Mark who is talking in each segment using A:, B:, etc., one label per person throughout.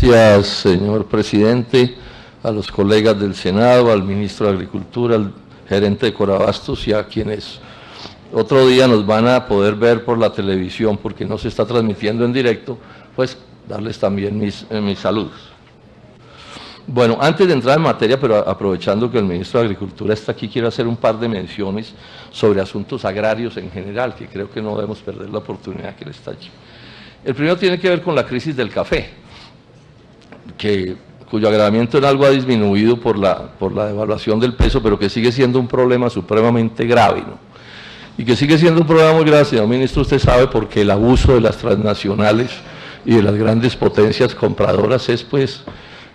A: Gracias, señor presidente, a los colegas del Senado, al ministro de Agricultura, al gerente de Corabastos y a quienes otro día nos van a poder ver por la televisión porque no se está transmitiendo en directo, pues darles también mis saludos. Bueno, antes de entrar en materia, pero aprovechando que el ministro de Agricultura está aquí, quiero hacer un par de menciones sobre asuntos agrarios en general, que creo que no debemos perder la oportunidad que él está allí. El primero tiene que ver con la crisis del café, cuyo agravamiento en algo ha disminuido por la devaluación del peso, pero que sigue siendo un problema supremamente grave, ¿no? Y que sigue siendo un problema muy grave, señor ministro, usted sabe, porque el abuso de las transnacionales y de las grandes potencias compradoras es, pues,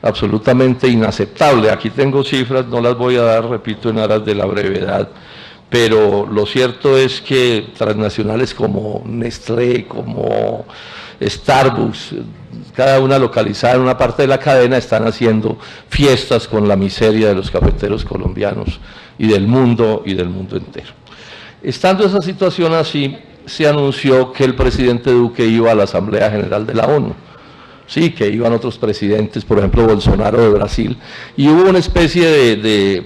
A: absolutamente inaceptable. Aquí tengo cifras, no las voy a dar, repito, en aras de la brevedad, pero lo cierto es que transnacionales como Nestlé, como Starbucks, cada una localizada en una parte de la cadena, están haciendo fiestas con la miseria de los cafeteros colombianos y del mundo entero. Estando esa situación así, se anunció que el presidente Duque iba a la Asamblea General de la ONU. Sí, que iban otros presidentes, por ejemplo Bolsonaro de Brasil, y hubo una especie de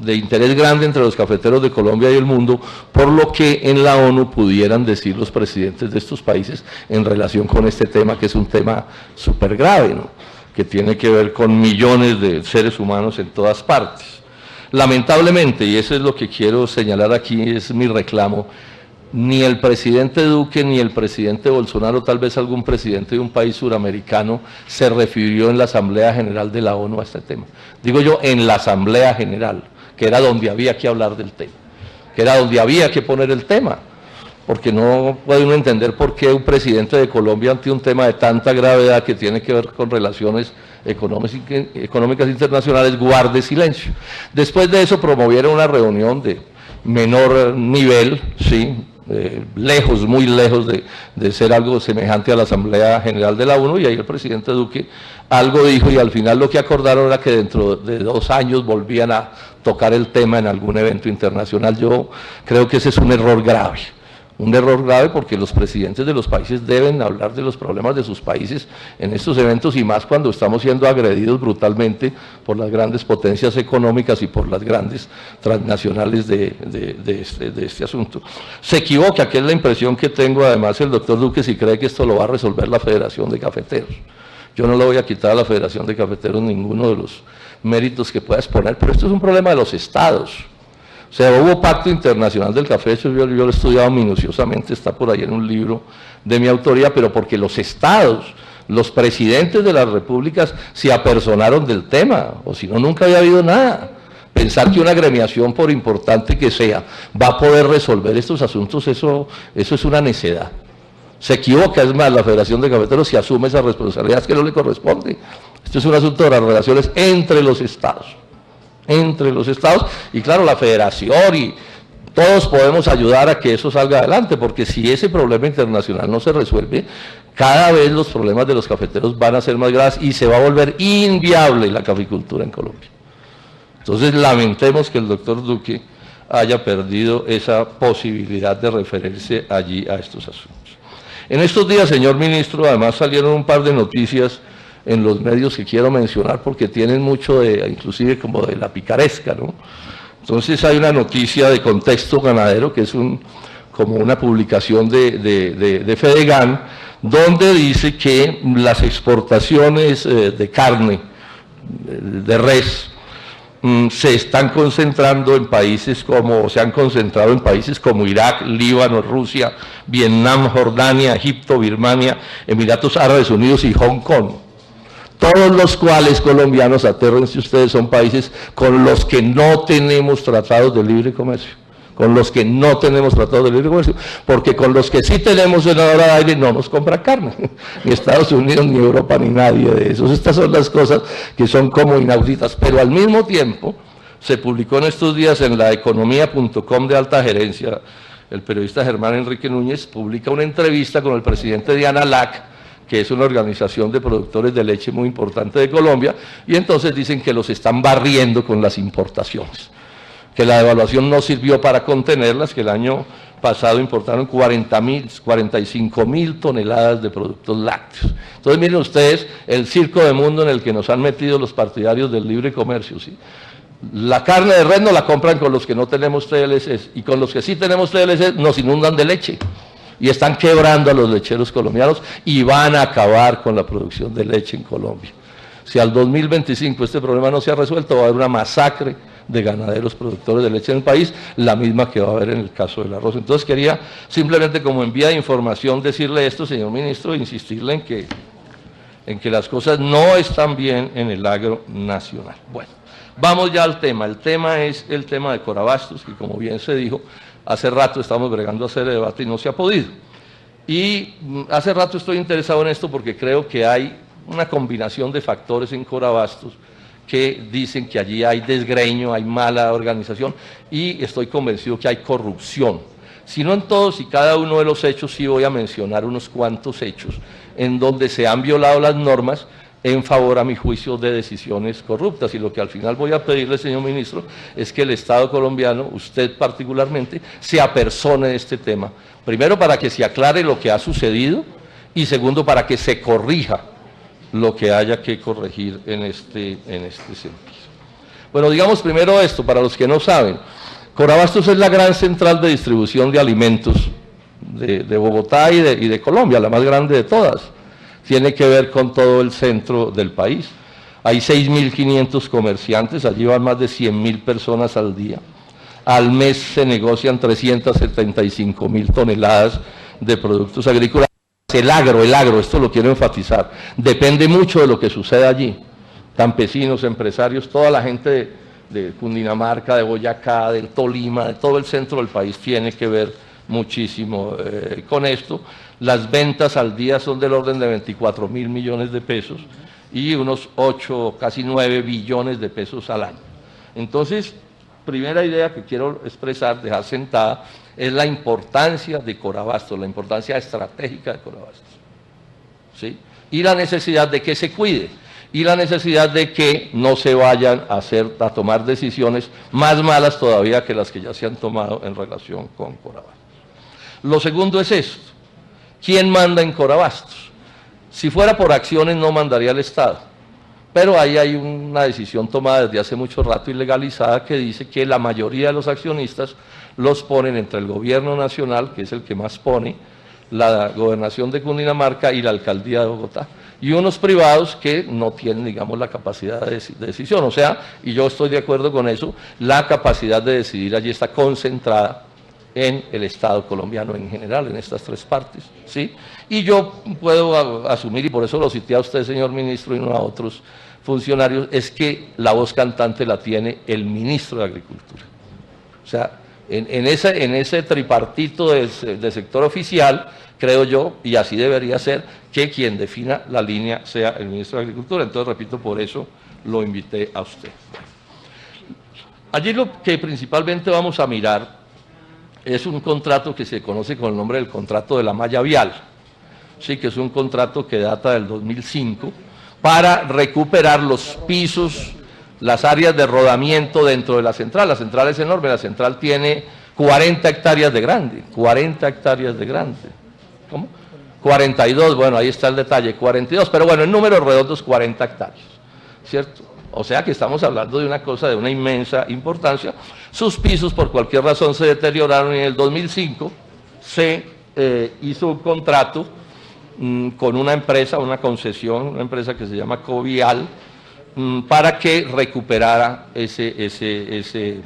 A: interés grande entre los cafeteros de Colombia y el mundo, por lo que en la ONU pudieran decir los presidentes de estos países en relación con este tema, que es un tema súper grave, ¿no? Que tiene que ver con millones de seres humanos en todas partes. Lamentablemente, y eso es lo que quiero señalar aquí, es mi reclamo, ni el presidente Duque ni el presidente Bolsonaro, tal vez algún presidente de un país suramericano, se refirió en la Asamblea General de la ONU a este tema. Digo yo, en la Asamblea General, que era donde había que hablar del tema, que era donde había que poner el tema, porque no puede uno entender por qué un presidente de Colombia, ante un tema de tanta gravedad que tiene que ver con relaciones económicas internacionales, guarde silencio. Después de eso promovieron una reunión de menor nivel, sí, lejos, muy lejos de ser algo semejante a la Asamblea General de la ONU, y ahí el presidente Duque algo dijo, y al final lo que acordaron era que dentro de 2 años volvían a tocar el tema en algún evento internacional. Yo creo que ese es un error grave porque los presidentes de los países deben hablar de los problemas de sus países en estos eventos, y más cuando estamos siendo agredidos brutalmente por las grandes potencias económicas y por las grandes transnacionales de este asunto. Se equivoca, que es la impresión que tengo además el doctor Duque, si cree que esto lo va a resolver la Federación de Cafeteros. Yo no le voy a quitar a la Federación de Cafeteros ninguno de los méritos que pueda exponer, pero esto es un problema de los estados. O sea, hubo Pacto Internacional del Café, yo lo he estudiado minuciosamente, está por ahí en un libro de mi autoría, pero porque los estados, los presidentes de las repúblicas se apersonaron del tema, o si no, nunca había habido nada. Pensar que una agremiación, por importante que sea, va a poder resolver estos asuntos, eso es una necedad. Se equivoca, es más, la Federación de Cafeteros si asume esa responsabilidad que no le corresponde. Esto es un asunto de las relaciones entre los estados. Y claro, la federación y todos podemos ayudar a que eso salga adelante, porque si ese problema internacional no se resuelve, cada vez los problemas de los cafeteros van a ser más graves y se va a volver inviable la caficultura en Colombia. Entonces lamentemos que el doctor Duque haya perdido esa posibilidad de referirse allí a estos asuntos. En estos días, señor ministro, además salieron un par de noticias en los medios que quiero mencionar porque tienen mucho inclusive como de la picaresca, ¿no? Entonces hay una noticia de Contexto Ganadero, que es como una publicación de Fedegan, donde dice que las exportaciones de carne, de res, se están concentrando en países se han concentrado en países como Irak, Líbano, Rusia, Vietnam, Jordania, Egipto, Birmania, Emiratos Árabes Unidos y Hong Kong. Todos los cuales, colombianos, atérrense ustedes, son países con los que no tenemos tratados de libre comercio. Porque con los que sí tenemos en la hora de aire no nos compra carne, ni Estados Unidos, ni Europa, ni nadie de esos. Estas son las cosas que son como inauditas, pero al mismo tiempo se publicó en estos días en la economía.com de alta gerencia, el periodista Germán Enrique Núñez publica una entrevista con el presidente de ANALAC, que es una organización de productores de leche muy importante de Colombia, y entonces dicen que los están barriendo con las importaciones, que la devaluación no sirvió para contenerlas, que el año pasado importaron 45.000 toneladas de productos lácteos. Entonces miren ustedes el circo de mundo en el que nos han metido los partidarios del libre comercio, ¿sí? La carne de res no la compran con los que no tenemos TLCs, y con los que sí tenemos TLCs nos inundan de leche, y están quebrando a los lecheros colombianos, y van a acabar con la producción de leche en Colombia. Si al 2025 este problema no se ha resuelto, va a haber una masacre de ganaderos productores de leche en el país, la misma que va a haber en el caso del arroz. Entonces quería simplemente como en vía de información decirle esto, señor ministro, e insistirle en que las cosas no están bien en el agro nacional. Bueno, vamos ya al tema. El tema es el tema de Corabastos, que como bien se dijo, hace rato estamos bregando a hacer el debate y no se ha podido. Y hace rato estoy interesado en esto porque creo que hay una combinación de factores en Corabastos que dicen que allí hay desgreño, hay mala organización, y estoy convencido que hay corrupción. Si no en todos y cada uno de los hechos, sí voy a mencionar unos cuantos hechos en donde se han violado las normas en favor, a mi juicio, de decisiones corruptas. Y lo que al final voy a pedirle, señor ministro, es que el Estado colombiano, usted particularmente, se apersone de este tema. Primero, para que se aclare lo que ha sucedido, y segundo, para que se corrija lo que haya que corregir en este sentido. Bueno, digamos primero esto, para los que no saben, Corabastos es la gran central de distribución de alimentos de Bogotá y de Colombia, la más grande de todas. Tiene que ver con todo el centro del país. Hay 6.500 comerciantes, allí van más de 100.000 personas al día. Al mes se negocian 375.000 toneladas de productos agrícolas. El agro, esto lo quiero enfatizar, depende mucho de lo que suceda allí. Campesinos, empresarios, toda la gente de Cundinamarca, de Boyacá, del Tolima, de todo el centro del país tiene que ver muchísimo con esto. Las ventas al día son del orden de 24.000 millones de pesos y unos 8, casi 9 billones de pesos al año. Entonces, primera idea que quiero expresar, dejar sentada, es la importancia de Corabastos, la importancia estratégica de Corabastos, ¿sí? Y la necesidad de que se cuide, y la necesidad de que no se vayan a tomar decisiones más malas todavía que las que ya se han tomado en relación con Corabastos. Lo segundo es esto: ¿quién manda en Corabastos? Si fuera por acciones no mandaría el Estado, pero ahí hay una decisión tomada desde hace mucho rato y legalizada que dice que la mayoría de los accionistas los ponen entre el gobierno nacional, que es el que más pone, la gobernación de Cundinamarca y la alcaldía de Bogotá, y unos privados que no tienen, digamos, la capacidad de decisión. O sea, y yo estoy de acuerdo con eso, la capacidad de decidir allí está concentrada en el Estado colombiano en general, en estas tres partes, ¿sí? Y yo puedo asumir, y por eso lo cité a usted, señor ministro, y no a otros funcionarios, es que la voz cantante la tiene el ministro de Agricultura. O sea, en ese tripartito de sector oficial, creo yo, y así debería ser, que quien defina la línea sea el ministro de Agricultura. Entonces, repito, por eso lo invité a usted. Allí lo que principalmente vamos a mirar es un contrato que se conoce con el nombre del contrato de la malla vial, sí, que es un contrato que data del 2005, para recuperar los pisos, las áreas de rodamiento dentro de la central. La central es enorme, la central tiene 40 hectáreas de grande, 40 hectáreas de grande. ¿Cómo? 42, bueno, ahí está el detalle, 42, pero bueno, en números redondos 40 hectáreas, ¿cierto? O sea que estamos hablando de una cosa de una inmensa importancia. Sus pisos por cualquier razón se deterioraron y en el 2005 se hizo un contrato con una empresa, una concesión, una empresa que se llama Covial, para que recuperara ese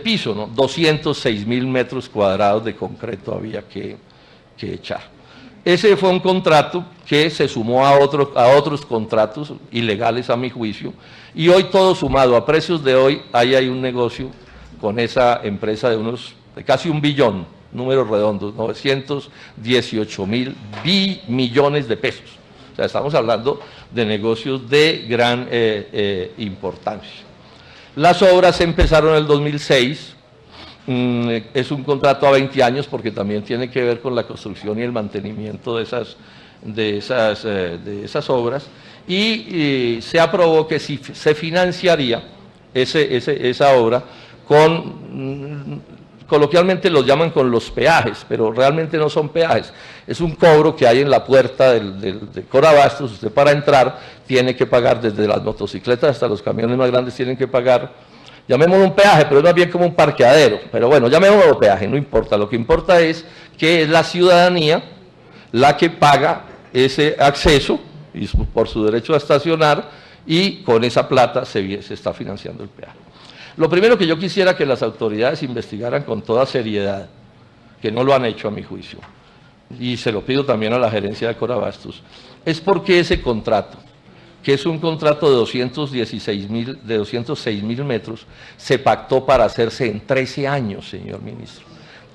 A: piso, ¿no? 206.000 metros cuadrados de concreto había que echar. Ese fue un contrato que se sumó a otros contratos ilegales, a mi juicio, y hoy todo sumado a precios de hoy, ahí hay un negocio con esa empresa de casi 1 billón, números redondos, 918.000 millones de pesos. O sea, estamos hablando de negocios de gran importancia. Las obras empezaron en el 2006, es un contrato a 20 años porque también tiene que ver con la construcción y el mantenimiento de esas obras, y se aprobó que se financiaría esa obra coloquialmente los llaman con los peajes, pero realmente no son peajes, es un cobro que hay en la puerta de Corabastos. Usted para entrar tiene que pagar, desde las motocicletas hasta los camiones más grandes tienen que pagar, llamémoslo un peaje, pero es más bien como un parqueadero, pero bueno, llamémoslo peaje, no importa, lo que importa es que es la ciudadanía la que paga ese acceso y por su derecho a estacionar, y con esa plata se está financiando el peaje. Lo primero que yo quisiera que las autoridades investigaran con toda seriedad, que no lo han hecho a mi juicio, y se lo pido también a la gerencia de Corabastos, es por qué ese contrato, que es un contrato de 206.000 metros, se pactó para hacerse en 13 años, señor ministro.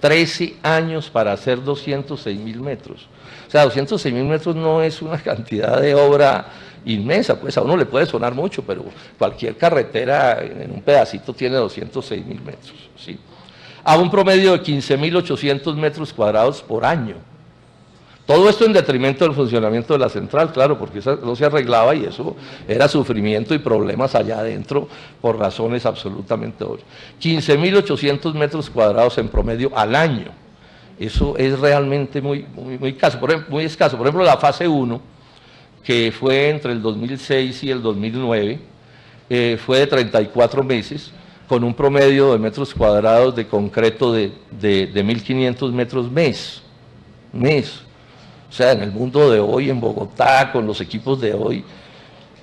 A: 13 años para hacer 206.000 metros. O sea, 206.000 metros no es una cantidad de obra inmensa, pues a uno le puede sonar mucho, pero cualquier carretera en un pedacito tiene 206.000 metros, ¿sí? A un promedio de 15.800 metros cuadrados por año. Todo esto en detrimento del funcionamiento de la central, claro, porque eso no se arreglaba y eso era sufrimiento y problemas allá adentro por razones absolutamente obvias. 15.800 metros cuadrados en promedio al año. Eso es realmente muy escaso. Por ejemplo, la fase 1, que fue entre el 2006 y el 2009, fue de 34 meses, con un promedio de metros cuadrados de concreto de 1.500 metros mes. O sea, en el mundo de hoy, en Bogotá, con los equipos de hoy,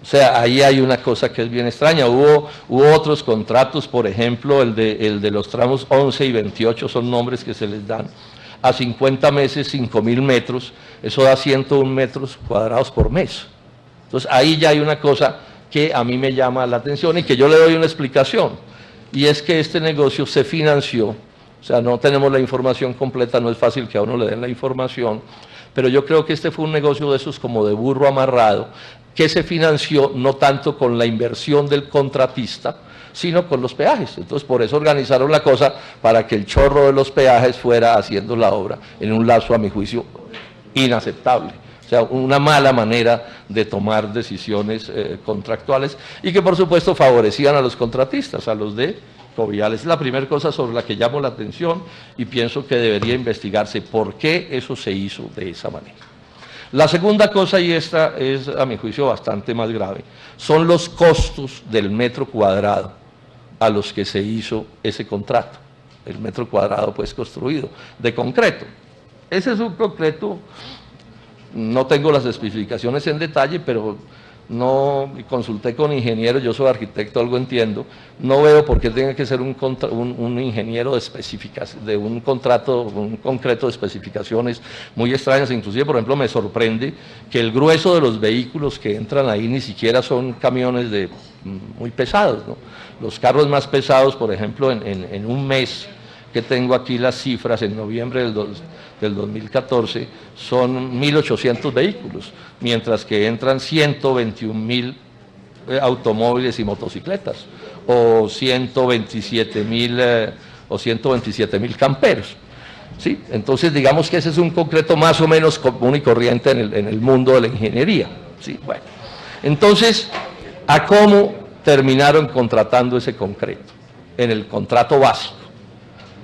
A: o sea, ahí hay una cosa que es bien extraña. Hubo otros contratos, por ejemplo, el de los tramos 11 y 28, son nombres que se les dan, a 50 meses, 5.000 metros, eso da 101 metros cuadrados por mes. Entonces, ahí ya hay una cosa que a mí me llama la atención y que yo le doy una explicación, y es que este negocio se financió, o sea, no tenemos la información completa, no es fácil que a uno le den la información, pero yo creo que este fue un negocio de esos como de burro amarrado, que se financió no tanto con la inversión del contratista, sino con los peajes. Entonces, por eso organizaron la cosa para que el chorro de los peajes fuera haciendo la obra en un lapso, a mi juicio, inaceptable. O sea, una mala manera de tomar decisiones contractuales, y que por supuesto favorecían a los contratistas, a los de Coviales. Es la primera cosa sobre la que llamo la atención y pienso que debería investigarse por qué eso se hizo de esa manera. La segunda cosa, y esta es a mi juicio bastante más grave, son los costos del metro cuadrado a los que se hizo ese contrato. El metro cuadrado pues construido de concreto. Ese es un concreto, no tengo las especificaciones en detalle, pero no consulté con ingenieros, yo soy arquitecto, algo entiendo, no veo por qué tenga que ser un ingeniero de especificaciones, de un contrato, un concreto de especificaciones muy extrañas. Inclusive, por ejemplo, me sorprende que el grueso de los vehículos que entran ahí ni siquiera son camiones muy pesados, ¿no? Los carros más pesados, por ejemplo, en un mes, que tengo aquí las cifras, en noviembre del 2014, son 1.800 vehículos, mientras que entran 121.000 automóviles y motocicletas, o 127.000 camperos. ¿Sí? Entonces, digamos que ese es un concreto más o menos común y corriente en el mundo de la ingeniería. ¿Sí? Bueno, entonces, ¿a cómo terminaron contratando ese concreto? En el contrato básico.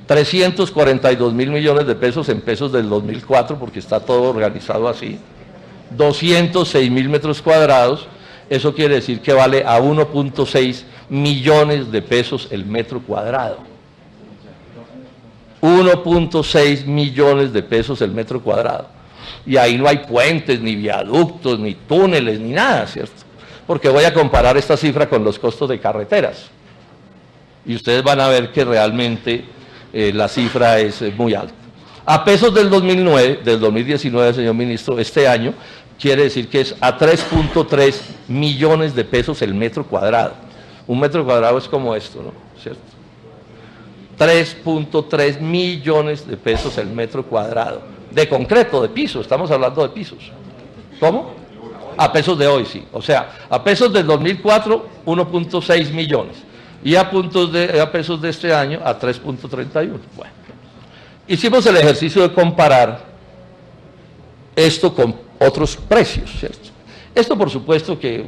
A: 342.000 millones de pesos en pesos del 2004, porque está todo organizado así, 206.000 metros cuadrados, eso quiere decir que vale a 1.6 millones de pesos el metro cuadrado. 1.6 millones de pesos el metro cuadrado. Y ahí no hay puentes, ni viaductos, ni túneles, ni nada, ¿cierto? Porque voy a comparar esta cifra con los costos de carreteras. Y ustedes van a ver que realmente la cifra es muy alta. A pesos del 2019, señor ministro, este año, quiere decir que es a 3.3 millones de pesos el metro cuadrado. Un metro cuadrado es como esto, ¿no? ¿Cierto? 3.3 millones de pesos el metro cuadrado. De concreto, de piso, estamos hablando de pisos. ¿Cómo? A pesos de hoy, sí. O sea, a pesos del 2004, 1.6 millones. Y a pesos de este año, a 3.31. Bueno, hicimos el ejercicio de comparar esto con otros precios, ¿cierto? Esto, por supuesto, que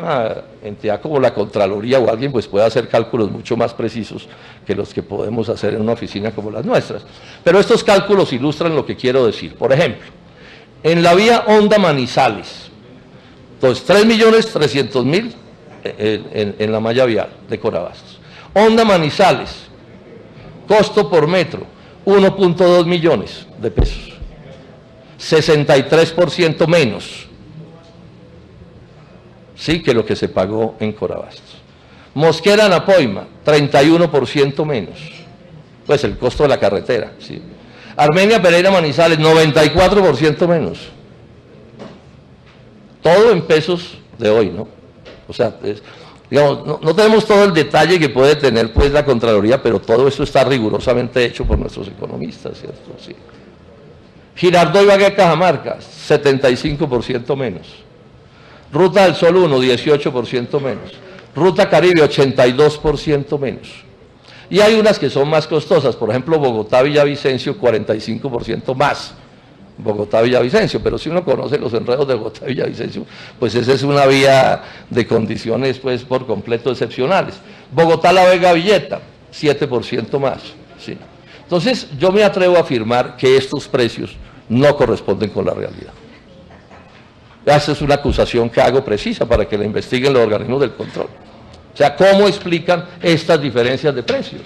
A: una entidad como la Contraloría o alguien pues puede hacer cálculos mucho más precisos que los que podemos hacer en una oficina como las nuestras. Pero estos cálculos ilustran lo que quiero decir. Por ejemplo, en la vía Honda Manizales, entonces 3.300.000 en la malla vial de Corabastos. Honda Manizales, costo por metro, 1.2 millones de pesos, 63% menos, sí, que lo que se pagó en Corabastos. Mosquera Napoima, 31% menos, pues el costo de la carretera, sí. Armenia Pereira Manizales, 94% menos. Todo en pesos de hoy, ¿no? O sea, digamos, no tenemos todo el detalle que puede tener pues la Contraloría, pero todo esto está rigurosamente hecho por nuestros economistas, ¿cierto? Sí. Girardot Ibagué Cajamarca, 75% menos. Ruta del Sol 1, 18% menos. Ruta Caribe, 82% menos. Y hay unas que son más costosas, por ejemplo, Bogotá-Villavicencio, 45% más. Bogotá-Villavicencio, pero si uno conoce los enredos de Bogotá-Villavicencio, pues esa es una vía de condiciones pues por completo excepcionales. Bogotá-La Vega-Villeta, 7% más. ¿Sí? Entonces, yo me atrevo a afirmar que estos precios no corresponden con la realidad. Esa es una acusación que hago precisa para que la investiguen los organismos del control. O sea, ¿cómo explican estas diferencias de precios?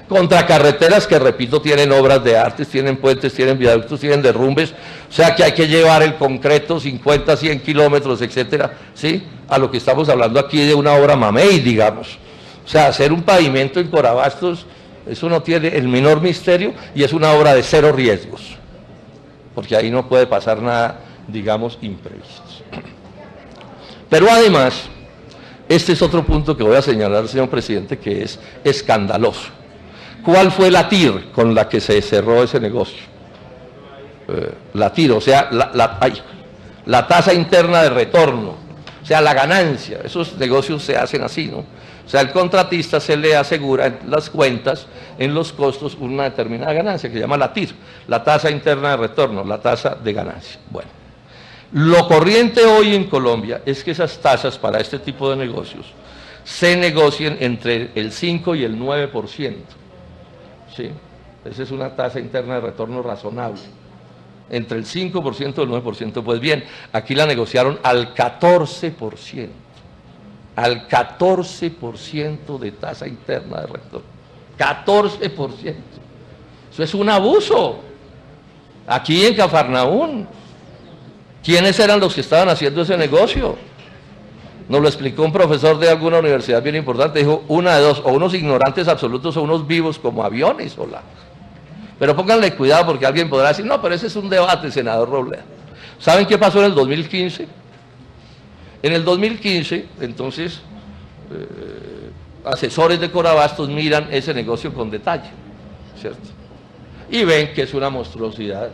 A: Contra carreteras que, repito, tienen obras de arte, tienen puentes, tienen viaductos, tienen derrumbes, o sea que hay que llevar el concreto 50, 100 kilómetros, etcétera, ¿sí? A lo que estamos hablando aquí de una obra mamey, digamos. O sea, hacer un pavimento en Corabastos, eso no tiene el menor misterio y es una obra de cero riesgos, porque ahí no puede pasar nada, digamos, imprevisto. Pero además, este es otro punto que voy a señalar, señor presidente, que es escandaloso. ¿Cuál fue la TIR con la que se cerró ese negocio? La TIR, o sea, la tasa interna de retorno, o sea, la ganancia. Esos negocios se hacen así, ¿no? O sea, el contratista se le asegura en las cuentas, en los costos, una determinada ganancia, que se llama la TIR, la tasa interna de retorno, la tasa de ganancia. Bueno, lo corriente hoy en Colombia es que esas tasas para este tipo de negocios se negocien entre el 5 y el 9%. ¿Sí? Esa es una tasa interna de retorno razonable. Entre el 5% y el 9%. Pues bien, aquí la negociaron al 14%. Al 14% de tasa interna de retorno. 14%. Eso es un abuso. Aquí en Cafarnaún, ¿quiénes eran los que estaban haciendo ese negocio? Nos lo explicó un profesor de alguna universidad bien importante, dijo, una de dos, o unos ignorantes absolutos o unos vivos como aviones, hola. Pero pónganle cuidado porque alguien podrá decir, no, pero ese es un debate, senador Robledo. ¿Saben qué pasó en el 2015? En el 2015, entonces, asesores de Corabastos miran ese negocio con detalle, ¿cierto? Y ven que es una monstruosidad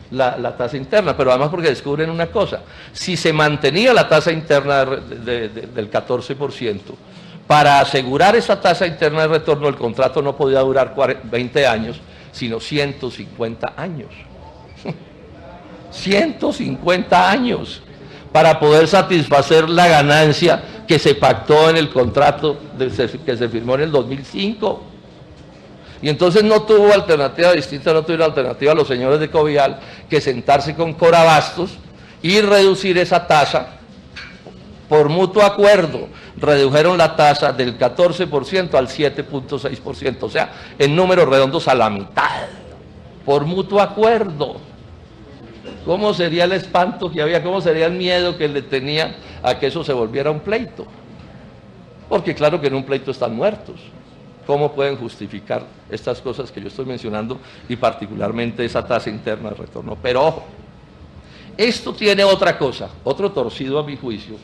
A: la tasa interna, pero además porque descubren una cosa, si se mantenía la tasa interna del 14%, para asegurar esa tasa interna de retorno, el contrato no podía durar 20 años, sino 150 años. 150 años para poder satisfacer la ganancia que se pactó en el contrato que se firmó en el 2005. Y entonces no tuvo alternativa distinta, no tuvieron alternativa a los señores de Covial que sentarse con Corabastos y reducir esa tasa por mutuo acuerdo. Redujeron la tasa del 14% al 7.6%, o sea, en números redondos a la mitad, por mutuo acuerdo. ¿Cómo sería el espanto que había? ¿Cómo sería el miedo que le tenía a que eso se volviera un pleito? Porque claro que en un pleito están muertos. ¿Cómo pueden justificar estas cosas que yo estoy mencionando y particularmente esa tasa interna de retorno? Pero ojo, esto tiene otra cosa, otro torcido a mi juicio,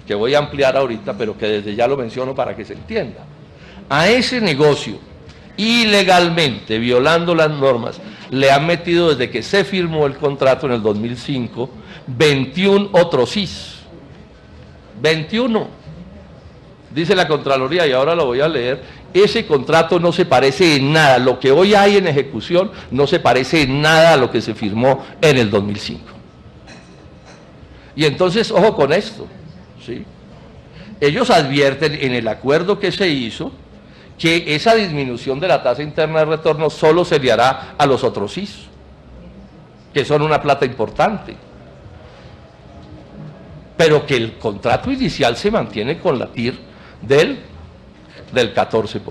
A: que voy a ampliar ahorita, pero que desde ya lo menciono para que se entienda. A ese negocio, ilegalmente, violando las normas, le han metido desde que se firmó el contrato en el 2005, 21 otros SIS. 21. Dice la Contraloría, y ahora lo voy a leer, ese contrato no se parece en nada, lo que hoy hay en ejecución no se parece en nada a lo que se firmó en el 2005. Y entonces, ojo con esto, ¿sí? ellos advierten en el acuerdo que se hizo que esa disminución de la tasa interna de retorno solo se le hará a los otros SIS, que son una plata importante, pero que el contrato inicial se mantiene con la TIR del 14%.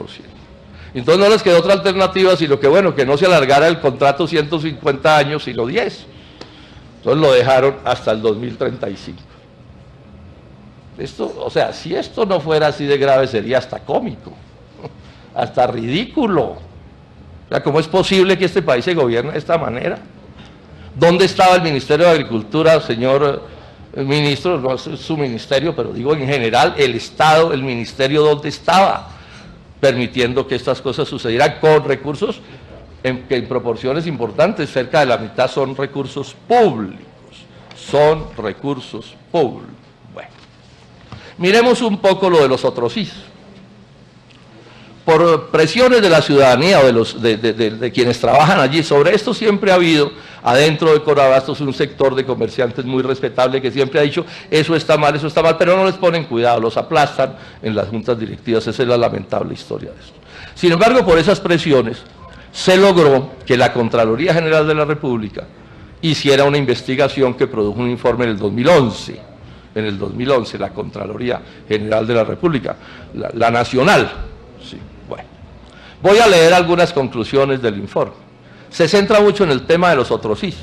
A: Entonces no les quedó otra alternativa, sino que bueno, que no se alargara el contrato 150 años, sino 10. Entonces lo dejaron hasta el 2035. Esto, o sea, si esto no fuera así de grave, sería hasta cómico, hasta ridículo. O sea, ¿cómo es posible que este país se gobierne de esta manera? ¿Dónde estaba el Ministerio de Agricultura, señor ministro? No es su ministerio, pero digo en general, el Estado, el ministerio, ¿dónde estaba? Permitiendo que estas cosas sucedieran con recursos que en proporciones importantes, cerca de la mitad son recursos públicos. Son recursos públicos. Bueno, miremos un poco lo de los otros SIS. Por presiones de la ciudadanía o de quienes trabajan allí, sobre esto siempre ha habido adentro de Corabastos un sector de comerciantes muy respetable que siempre ha dicho eso está mal, pero no les ponen cuidado, los aplastan en las juntas directivas. Esa es la lamentable historia de esto. Sin embargo, por esas presiones se logró que la Contraloría General de la República hiciera una investigación que produjo un informe en el 2011. En el 2011, la Contraloría General de la República, la nacional. Sí, bueno. Voy a leer algunas conclusiones del informe. Se centra mucho en el tema de los otros SIS,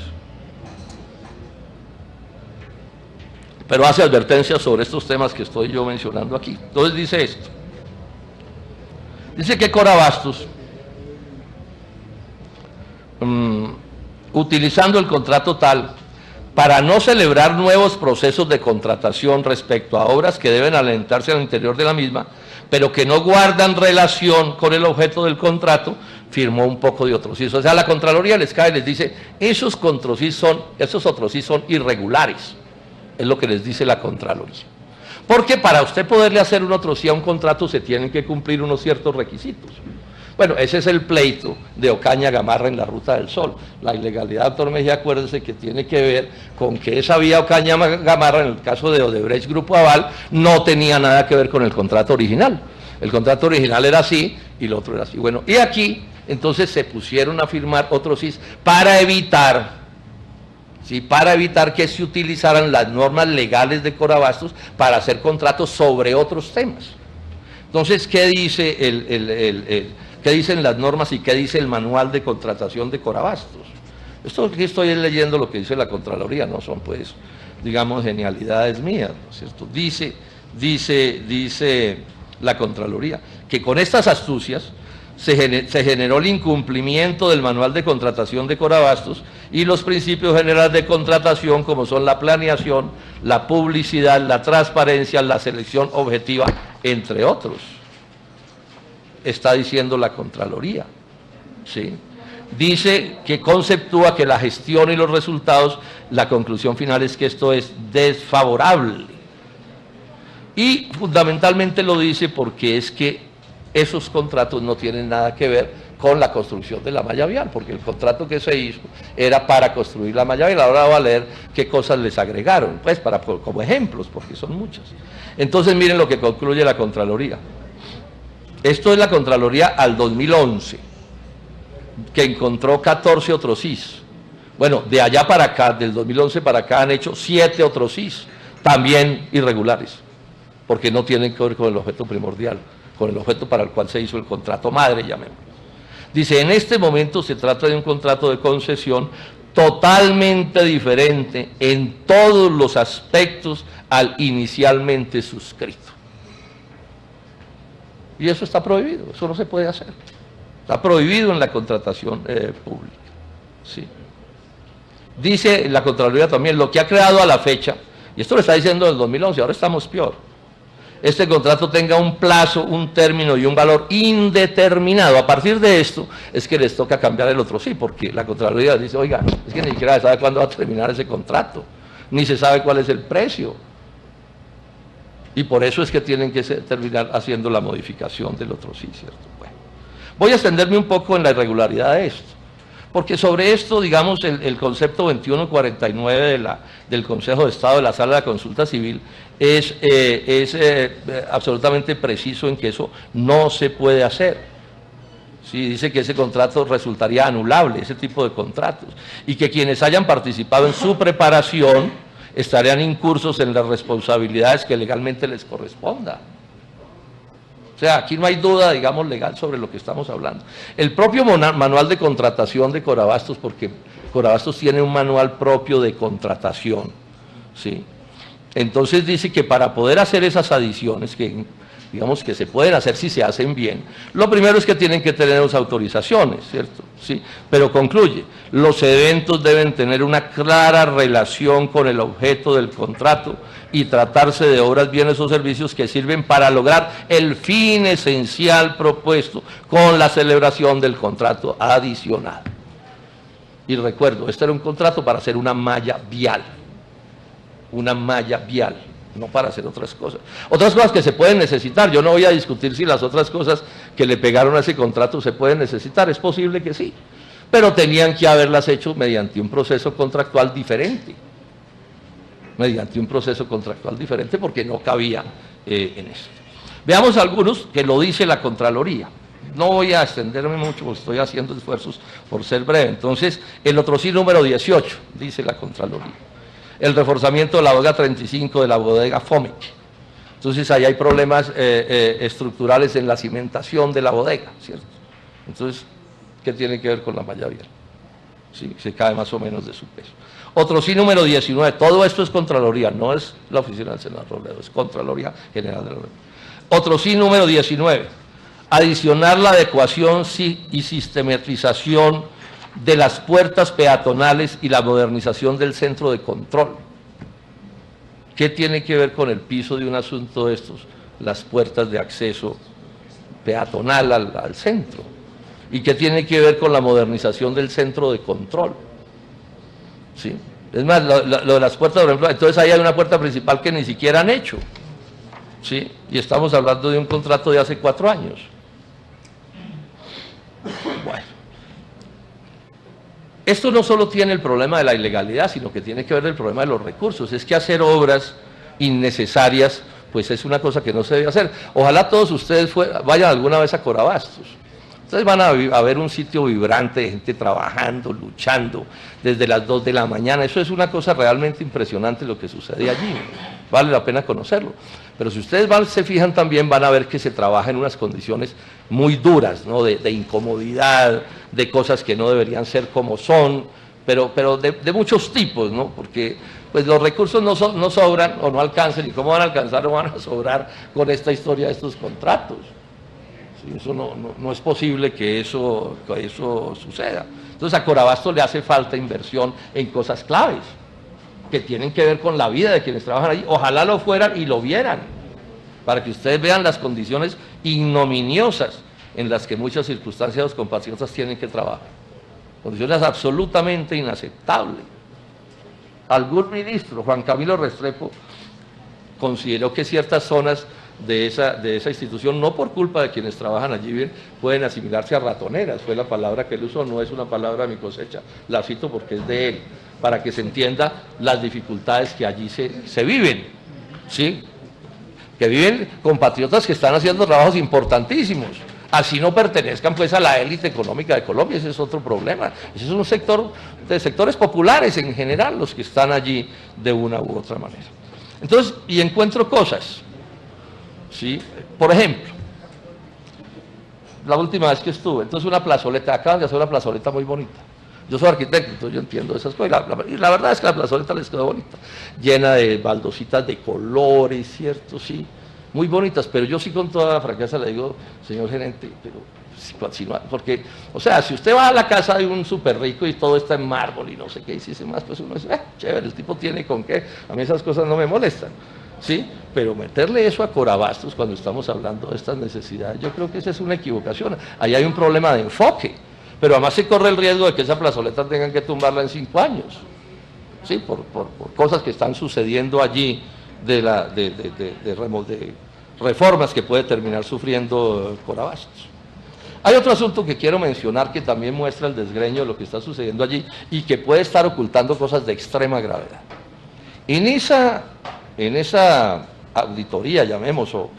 A: pero hace advertencias sobre estos temas que estoy yo mencionando aquí. Entonces dice esto. Dice que Corabastos, utilizando el contrato tal, para no celebrar nuevos procesos de contratación respecto a obras que deben alentarse al interior de la misma, pero que no guardan relación con el objeto del contrato, firmó un poco de otros SIS. O sea, la Contraloría les cae y les dice, esos otros SIS son irregulares, es lo que les dice la Contraloría. Porque para usted poderle hacer un otro SIS a un contrato se tienen que cumplir unos ciertos requisitos. Bueno, ese es el pleito de Ocaña Gamarra en la Ruta del Sol. La ilegalidad, doctor Mejía, acuérdese que tiene que ver con que esa vía Ocaña Gamarra, en el caso de Odebrecht Grupo Aval, no tenía nada que ver con el contrato original. El contrato original era así y el otro era así. Bueno, y aquí entonces se pusieron a firmar otros SIS para evitar, ¿sí?, para evitar que se utilizaran las normas legales de Corabastos para hacer contratos sobre otros temas. Entonces, ¿qué dice ¿qué dicen las normas y qué dice el manual de contratación de Corabastos? Esto aquí estoy leyendo lo que dice la Contraloría, no son pues, digamos, genialidades mías, ¿no es cierto? Dice la Contraloría que con estas astucias se generó el incumplimiento del manual de contratación de Corabastos y los principios generales de contratación como son la planeación, la publicidad, la transparencia, la selección objetiva, entre otros. Está diciendo la Contraloría, ¿sí? Dice que conceptúa que la gestión y los resultados, la conclusión final es que esto es desfavorable. Y fundamentalmente lo dice porque es que esos contratos no tienen nada que ver con la construcción de la malla vial, porque el contrato que se hizo era para construir la malla vial. Ahora voy a leer qué cosas les agregaron, pues como ejemplos, porque son muchas. Entonces miren lo que concluye la Contraloría. Esto es la Contraloría al 2011, que encontró 14 otros SIS. Bueno, de allá para acá, del 2011 para acá, han hecho 7 otros SIS, también irregulares, porque no tienen que ver con el objeto primordial, con el objeto para el cual se hizo el contrato madre, llamémoslo. Dice, en este momento se trata de un contrato de concesión totalmente diferente en todos los aspectos al inicialmente suscrito. Y eso está prohibido, eso no se puede hacer. Está prohibido en la contratación pública. ¿Sí? Dice la Contraloría también, lo que ha creado a la fecha, y esto lo está diciendo en el 2011, ahora estamos peor, este contrato tenga un plazo, un término y un valor indeterminado. A partir de esto es que les toca cambiar el otro sí, porque la Contraloría dice, oiga, es que ni siquiera se sabe cuándo va a terminar ese contrato, ni se sabe cuál es el precio. Y por eso es que tienen que terminar haciendo la modificación del otro sí, ¿cierto? Bueno, voy a extenderme un poco en la irregularidad de esto, Porque sobre esto, digamos, el concepto 2149 del Consejo de Estado de la Sala de la Consulta Civil es absolutamente preciso en que eso no se puede hacer. Sí, dice que ese contrato resultaría anulable, ese tipo de contratos, y que quienes hayan participado en su preparación estarían incursos en las responsabilidades que legalmente les corresponda. O sea, aquí no hay duda, digamos, legal sobre lo que estamos hablando. El propio manual de contratación de Corabastos, porque Corabastos tiene un manual propio de contratación, ¿sí? Entonces dice que para poder hacer esas adiciones, que digamos que se pueden hacer si se hacen bien, lo primero es que tienen que tener las autorizaciones, ¿cierto? ¿Sí? Pero concluye, los eventos deben tener una clara relación con el objeto del contrato y tratarse de obras, bienes o servicios que sirven para lograr el fin esencial propuesto con la celebración del contrato adicional. Y recuerdo, este era un contrato para hacer una malla vial, no para hacer otras cosas. Otras cosas que se pueden necesitar, yo no voy a discutir si las otras cosas que le pegaron a ese contrato se pueden necesitar, es posible que sí, pero tenían que haberlas hecho mediante un proceso contractual diferente. Porque no cabía en esto. Veamos algunos que lo dice la Contraloría. No voy a extenderme mucho porque estoy haciendo esfuerzos por ser breve. Entonces, el otro sí número 18, dice la Contraloría. El reforzamiento de la bodega 35 de la bodega Fomic. Entonces, ahí hay problemas estructurales en la cimentación de la bodega, ¿cierto? Entonces, ¿qué tiene que ver con la malla vial? Sí, se cae más o menos de su peso. Otro sí número 19, todo esto es Contraloría, no es la oficina del senador Robledo, es Contraloría General de la República. Otro sí número 19, adicionar la adecuación y sistematización de las puertas peatonales y la modernización del centro de control. ¿Qué tiene que ver con el piso de un asunto de estos? Las puertas de acceso peatonal al centro. ¿Y qué tiene que ver con la modernización del centro de control? ¿Sí? Es más, lo de las puertas, por ejemplo, entonces ahí hay una puerta principal que ni siquiera han hecho, ¿sí? Y estamos hablando de un contrato de hace 4 años. Bueno, esto no solo tiene el problema de la ilegalidad, sino que tiene que ver el problema de los recursos. Es que hacer obras innecesarias, pues es una cosa que no se debe hacer. Ojalá todos ustedes vayan alguna vez a Corabastos. Ustedes van a ver un sitio vibrante de gente trabajando, luchando, desde las 2 de la mañana. Eso es una cosa realmente impresionante lo que sucede allí. Vale la pena conocerlo. Pero si ustedes se fijan también, van a ver que se trabaja en unas condiciones muy duras, ¿no? De incomodidad, de cosas que no deberían ser como son, pero de muchos tipos, ¿no? Porque pues los recursos no sobran o no alcanzan, y cómo van a alcanzar o van a sobrar con esta historia de estos contratos. Eso no es posible que eso suceda. Entonces a Corabastos le hace falta inversión en cosas claves que tienen que ver con la vida de quienes trabajan allí. Ojalá lo fueran y lo vieran, para que ustedes vean las condiciones ignominiosas en las que muchas circunstancias los compatriotas tienen que trabajar. Condiciones absolutamente inaceptables. Algún ministro, Juan Camilo Restrepo, consideró que ciertas zonas de esa institución, no por culpa de quienes trabajan allí bien, pueden asimilarse a ratoneras. Fue la palabra que él usó, no es una palabra de mi cosecha, la cito porque es de él, para que se entienda las dificultades que allí se viven, ¿sí? Que viven compatriotas que están haciendo trabajos importantísimos, así no pertenezcan pues a la élite económica de Colombia. Ese es otro problema. Ese es un sector de sectores populares en general los que están allí de una u otra manera. Entonces, y encuentro cosas, ¿sí? Por ejemplo, la última vez que estuve, entonces una plazoleta, acaban de hacer una plazoleta muy bonita. Yo soy arquitecto, entonces yo entiendo esas cosas, y la verdad es que la plazoleta les quedó bonita, llena de baldositas de colores, ¿cierto? Sí, muy bonitas, pero yo sí con toda la franqueza le digo, señor gerente, pero si no, porque, o sea, si usted va a la casa de un súper rico y todo está en mármol y no sé qué, y si ese más, pues uno dice, chévere, el tipo tiene con qué, a mí esas cosas no me molestan, ¿sí? Pero meterle eso a Corabastos cuando estamos hablando de estas necesidades, yo creo que esa es una equivocación. Ahí hay un problema de enfoque, pero además se corre el riesgo de que esa plazoleta tengan que tumbarla en 5 años, ¿sí? Por cosas que están sucediendo allí de reformas que puede terminar sufriendo Corabastos. Hay otro asunto que quiero mencionar que también muestra el desgreño de lo que está sucediendo allí y que puede estar ocultando cosas de extrema gravedad. En esa auditoría, llamemos, o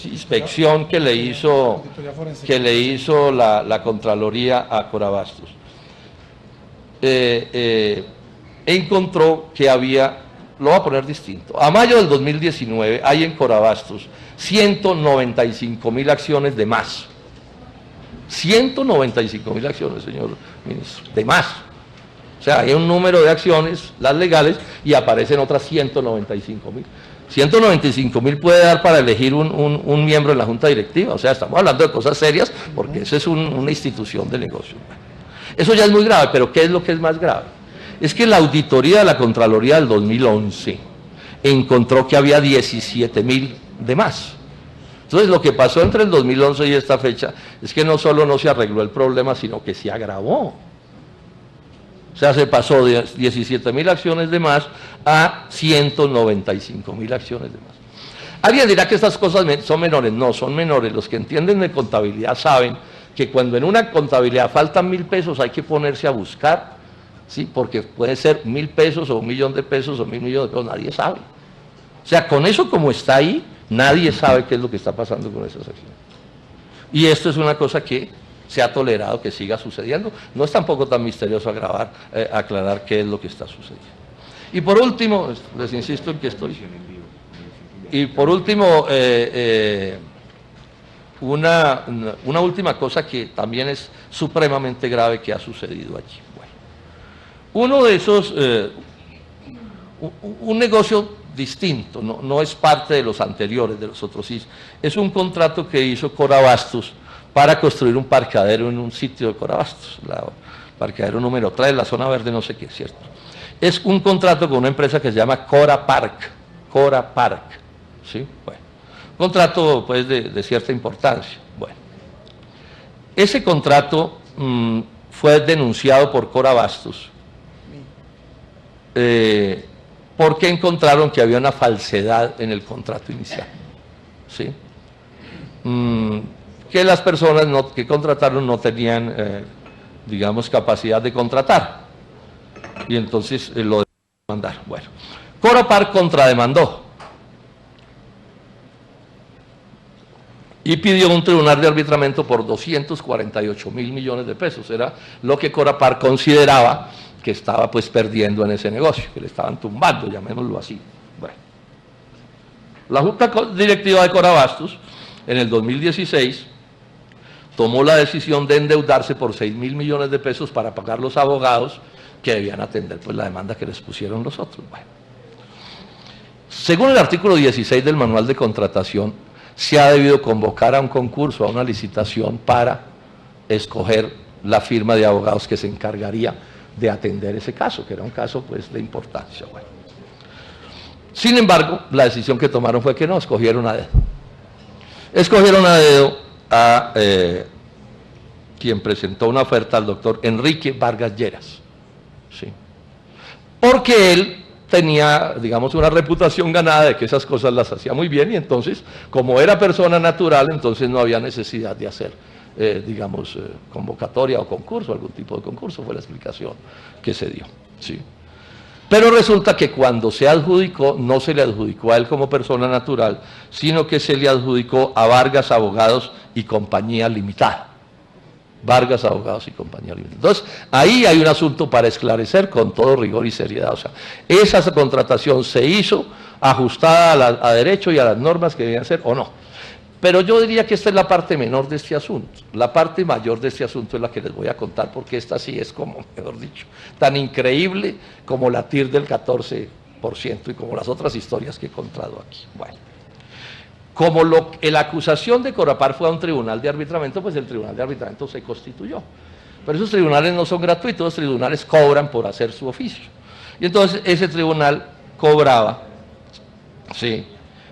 A: inspección que le hizo la Contraloría a Corabastos, encontró que había, lo voy a poner distinto, a mayo del 2019 hay en Corabastos 195.000 acciones de más. 195.000 acciones, señor ministro, de más. O sea, hay un número de acciones, las legales, y aparecen otras 195.000. 195.000 puede dar para elegir un miembro de la Junta Directiva. O sea, estamos hablando de cosas serias, porque esa es una institución de negocio. Eso ya es muy grave, pero ¿qué es lo que es más grave? Es que la auditoría de la Contraloría del 2011 encontró que había 17.000 de más. Entonces, lo que pasó entre el 2011 y esta fecha es que no solo no se arregló el problema, sino que se agravó. O sea, se pasó de 17.000 acciones de más a 195.000 acciones de más. Alguien dirá que estas cosas son menores. No, son menores. Los que entienden de contabilidad saben que cuando en una contabilidad faltan 1.000 pesos hay que ponerse a buscar, ¿sí? Porque puede ser 1.000 pesos o 1.000.000 de pesos o 1.000 millones de pesos, nadie sabe. O sea, con eso como está ahí, nadie sabe qué es lo que está pasando con esas acciones. Y esto es una cosa que se ha tolerado que siga sucediendo. No es tampoco tan misterioso aclarar qué es lo que está sucediendo. Y por último, les insisto en que estoy... Y por último, una última cosa que también es supremamente grave que ha sucedido allí. Bueno, uno de esos, un negocio distinto, no es parte de los anteriores, de los otros sí, es un contrato que hizo Corabastos para construir un parqueadero en un sitio de Corabastos, el parqueadero número 3, la zona verde, no sé qué, ¿cierto? Es un contrato con una empresa que se llama Corapark, ¿sí? Bueno, contrato pues de cierta importancia. Bueno, ese contrato fue denunciado por Corabastos porque encontraron que había una falsedad en el contrato inicial, ¿sí? Que las personas que contrataron no tenían, digamos, capacidad de contratar, y entonces lo demandaron. Bueno, Corapar contrademandó y pidió un tribunal de arbitramiento por 248.000 millones de pesos. Era lo que Corapar consideraba que estaba pues perdiendo en ese negocio, que le estaban tumbando, llamémoslo así. Bueno, la Junta Directiva de Corabastos en el 2016 tomó la decisión de endeudarse por 6.000 millones de pesos para pagar los abogados que debían atender pues la demanda que les pusieron los otros. Bueno, según el artículo 16 del manual de contratación, se ha debido convocar a un concurso, a una licitación para escoger la firma de abogados que se encargaría de atender ese caso, que era un caso pues de importancia. Bueno, sin embargo, la decisión que tomaron fue que no, escogieron a dedo. Escogieron a dedo a quien presentó una oferta, al doctor Enrique Vargas Lleras, ¿sí? Porque él tenía, digamos, una reputación ganada de que esas cosas las hacía muy bien, y entonces, como era persona natural, entonces no había necesidad de hacer, digamos, convocatoria o concurso, algún tipo de concurso, fue la explicación que se dio, ¿sí? Pero resulta que cuando se adjudicó, no se le adjudicó a él como persona natural, sino que se le adjudicó a Vargas Abogados y Compañía Limitada. Vargas Abogados y Compañía Limitada. Entonces, ahí hay un asunto para esclarecer con todo rigor y seriedad. O sea, esa contratación se hizo ajustada a derecho y a las normas que debían ser, o no. Pero yo diría que esta es la parte menor de este asunto. La parte mayor de este asunto es la que les voy a contar, porque esta sí es como, mejor dicho, tan increíble como la TIR del 14% y como las otras historias que he contado aquí. Bueno, como la acusación de Corapar fue a un tribunal de arbitramiento, pues el tribunal de arbitramiento se constituyó. Pero esos tribunales no son gratuitos, los tribunales cobran por hacer su oficio. Y entonces ese tribunal cobraba, sí,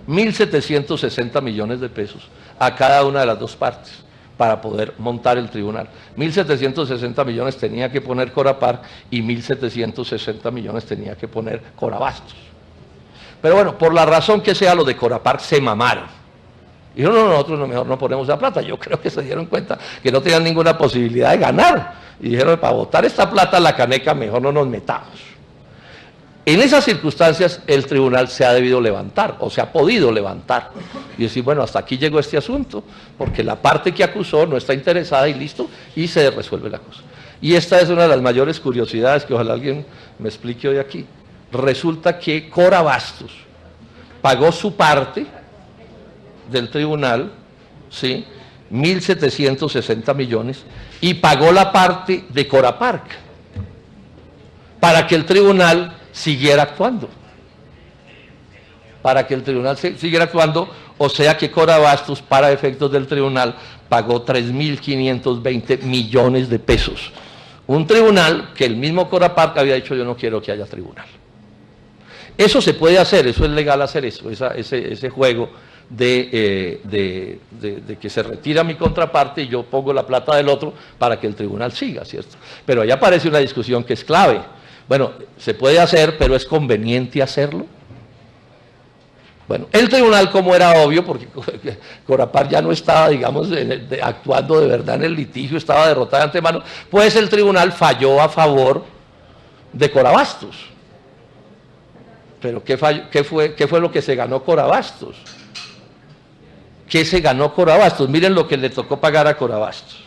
A: 1.760 millones de pesos a cada una de las dos partes para poder montar el tribunal. 1.760 millones tenía que poner Corapar y 1.760 millones tenía que poner Corabastos. Pero bueno, por la razón que sea, los de Corapar se mamaron Y dijeron, no, nosotros mejor no ponemos la plata. Yo creo que se dieron cuenta que no tenían ninguna posibilidad de ganar. Y dijeron, para botar esta plata a la caneca, mejor no nos metamos. En esas circunstancias, el tribunal se ha debido levantar, o se ha podido levantar, y decir, bueno, hasta aquí llegó este asunto, porque la parte que acusó no está interesada y listo, y se resuelve la cosa. Y esta es una de las mayores curiosidades que ojalá alguien me explique hoy aquí. Resulta que Cora Bastos pagó su parte del tribunal, ¿sí?, 1.760 millones, y pagó la parte de Coraparc, para que el tribunal siguiera actuando. Para que el tribunal siguiera actuando, o sea que Cora Bastos, para efectos del tribunal, pagó 3.520 millones de pesos. Un tribunal que el mismo Coraparc había dicho, yo no quiero que haya tribunal. Eso se puede hacer, eso es legal hacer eso, ese juego de que se retira mi contraparte y yo pongo la plata del otro para que el tribunal siga, ¿cierto? Pero ahí aparece una discusión que es clave. Bueno, se puede hacer, pero ¿es conveniente hacerlo? Bueno, el tribunal, como era obvio, porque Coraparc ya no estaba, digamos, actuando de verdad en el litigio, estaba derrotada de antemano, pues el tribunal falló a favor de Cora Bastos. Pero ¿qué fue lo que se ganó Cora Bastos? ¿Qué se ganó Cora Bastos? Miren lo que le tocó pagar a Cora Bastos.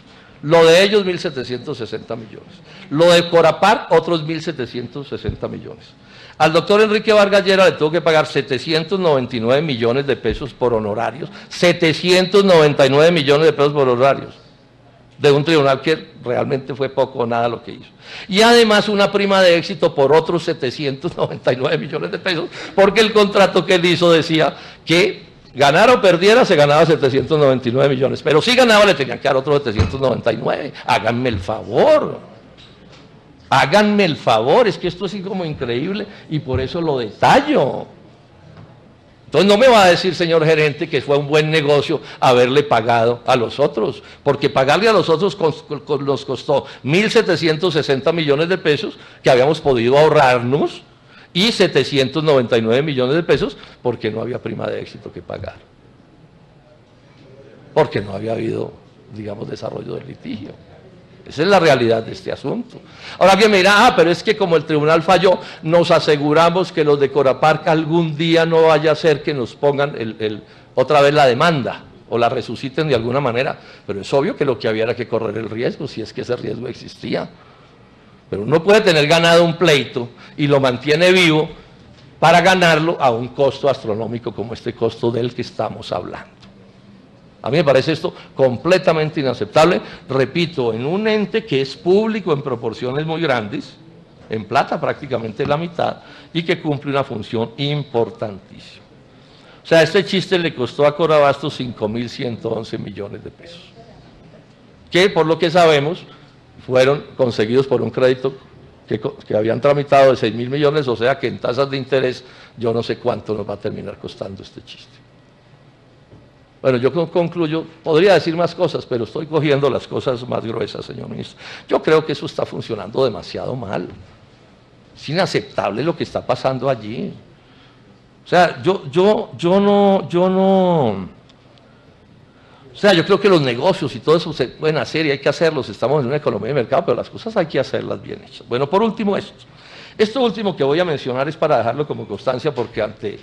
A: Lo de ellos, 1.760 millones. Lo de Coraparc, otros 1.760 millones. Al doctor Enrique Vargas Lleras le tuvo que pagar 799 millones de pesos por honorarios. 799 millones de pesos por honorarios. De un tribunal que realmente fue poco o nada lo que hizo. Y además una prima de éxito por otros 799 millones de pesos, porque el contrato que él hizo decía que ganara o perdiera, se ganaba 799 millones. Pero si ganaba, le tenían que dar otros 799. Háganme el favor. Háganme el favor. Es que esto es así como increíble y por eso lo detallo. Entonces no me va a decir, señor gerente, que fue un buen negocio haberle pagado a los otros. Porque pagarle a los otros nos costó 1.760 millones de pesos que habíamos podido ahorrarnos, y 799 millones de pesos porque no había prima de éxito que pagar. Porque no había habido, digamos, desarrollo del litigio. Esa es la realidad de este asunto. Ahora alguien me dirá, pero es que como el tribunal falló, nos aseguramos que los de Coraparc algún día no vaya a ser que nos pongan otra vez la demanda o la resuciten de alguna manera. Pero es obvio que lo que había era que correr el riesgo, si es que ese riesgo existía. Pero uno puede tener ganado un pleito y lo mantiene vivo para ganarlo a un costo astronómico como este costo del que estamos hablando. A mí me parece esto completamente inaceptable, repito, en un ente que es público en proporciones muy grandes, en plata prácticamente la mitad, y que cumple una función importantísima. O sea, este chiste le costó a Cora Bastos 5.111 millones de pesos, que por lo que sabemos fueron conseguidos por un crédito que habían tramitado de 6.000 millones, o sea que en tasas de interés yo no sé cuánto nos va a terminar costando este chiste. Bueno, yo concluyo, podría decir más cosas, pero estoy cogiendo las cosas más gruesas, señor ministro. Yo creo que eso está funcionando demasiado mal. Es inaceptable lo que está pasando allí. O sea, yo creo que los negocios y todo eso se pueden hacer y hay que hacerlos, estamos en una economía de mercado, pero las cosas hay que hacerlas bien hechas. Bueno, por último esto último que voy a mencionar es para dejarlo como constancia, porque ante